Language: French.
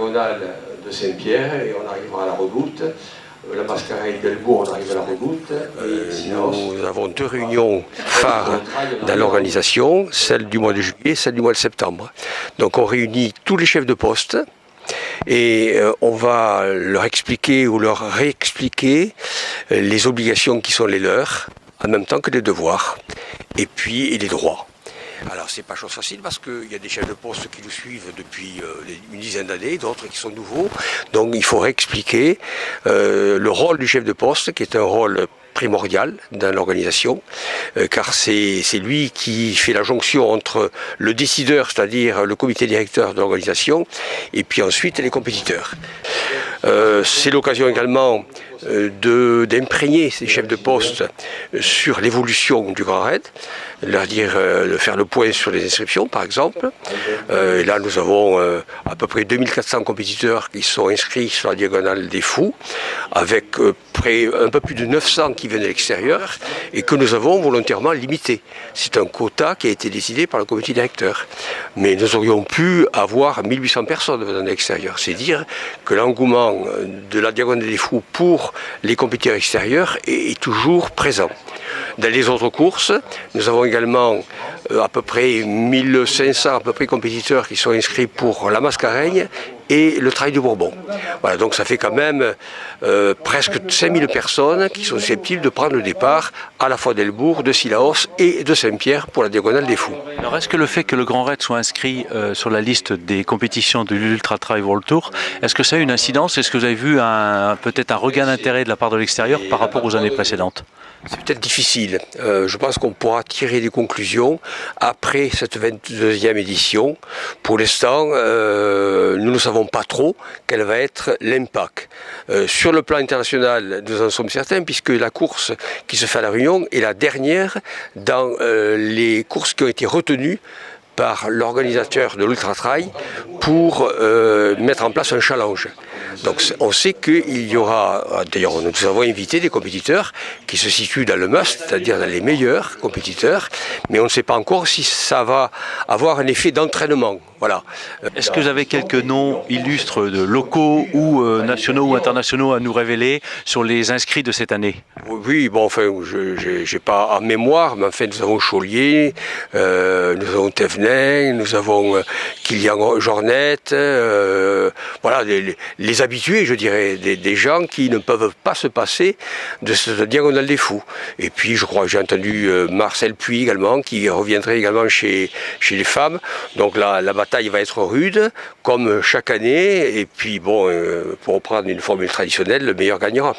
diagonale de Saint-Pierre et on arrivera à la Redoute. La Mascareille d'Elbourg, on arrive à la Redoute. Nous avons deux réunions phares dans l'organisation, celle du mois de juillet et celle du mois de septembre. Donc on réunit tous les chefs de poste et on va leur expliquer ou leur réexpliquer les obligations qui sont les leurs, en même temps que les devoirs, et puis les droits. Alors c'est pas chose facile parce qu'il y a des chefs de poste qui nous suivent depuis une dizaine d'années, d'autres qui sont nouveaux. Donc il faut réexpliquer le rôle du chef de poste, qui est un rôle primordial dans l'organisation, car c'est lui qui fait la jonction entre le décideur, c'est-à-dire le comité directeur de l'organisation, et puis ensuite les compétiteurs. C'est l'occasion également d'imprégner ces chefs de poste sur l'évolution du Grand Raid, de faire le point sur les inscriptions par exemple. Et là nous avons à peu près 2400 compétiteurs qui sont inscrits sur la Diagonale des Fous, avec un peu plus de 900 qui viennent de l'extérieur et que nous avons volontairement limité. C'est un quota qui a été décidé par le comité directeur. Mais nous aurions pu avoir 1800 personnes venant de l'extérieur. C'est dire que l'engouement de la Diagonale des Fous pour les compétiteurs extérieurs est toujours présent. Dans les autres courses, nous avons également à peu près 1500 à peu près compétiteurs qui sont inscrits pour la Mascareigne et le Trail du Bourbon. Voilà, donc ça fait quand même presque 5000 personnes qui sont susceptibles de prendre le départ à la fois d'Elbourg, de Cilaos et de Saint-Pierre pour la Diagonale des Fous. Alors est-ce que le fait que le Grand Raid soit inscrit sur la liste des compétitions de l'Ultra Trail World Tour, est-ce que ça a une incidence? Est-ce que vous avez vu peut-être un regain d'intérêt de la part de l'extérieur par rapport aux années précédentes? C'est peut-être difficile. Je pense qu'on pourra tirer des conclusions après cette 22e édition. Pour l'instant, nous ne savons pas trop quel va être l'impact. Sur le plan international, nous en sommes certains, puisque la course qui se fait à La Réunion est la dernière dans les courses qui ont été retenues par l'organisateur de l'Ultra Trail pour mettre en place un challenge. Donc on sait qu'il y aura, d'ailleurs nous avons invité des compétiteurs qui se situent dans le must, c'est-à-dire dans les meilleurs compétiteurs, mais on ne sait pas encore si ça va avoir un effet d'entraînement. Voilà. Est-ce que vous avez quelques noms illustres de locaux ou nationaux ou internationaux à nous révéler sur les inscrits de cette année? Oui, bon, enfin, je n'ai pas en mémoire, mais enfin, nous avons Chaulier, nous avons Thévenin, nous avons Kylian Jornet, voilà, les habitués, je dirais, des gens qui ne peuvent pas se passer de cette Diagonale des Fous. Et puis, je crois que j'ai entendu Marcel Puy également, qui reviendrait également chez les femmes. Donc la bataille va être rude, comme chaque année. Et puis, bon, pour reprendre une formule traditionnelle, le meilleur gagnera.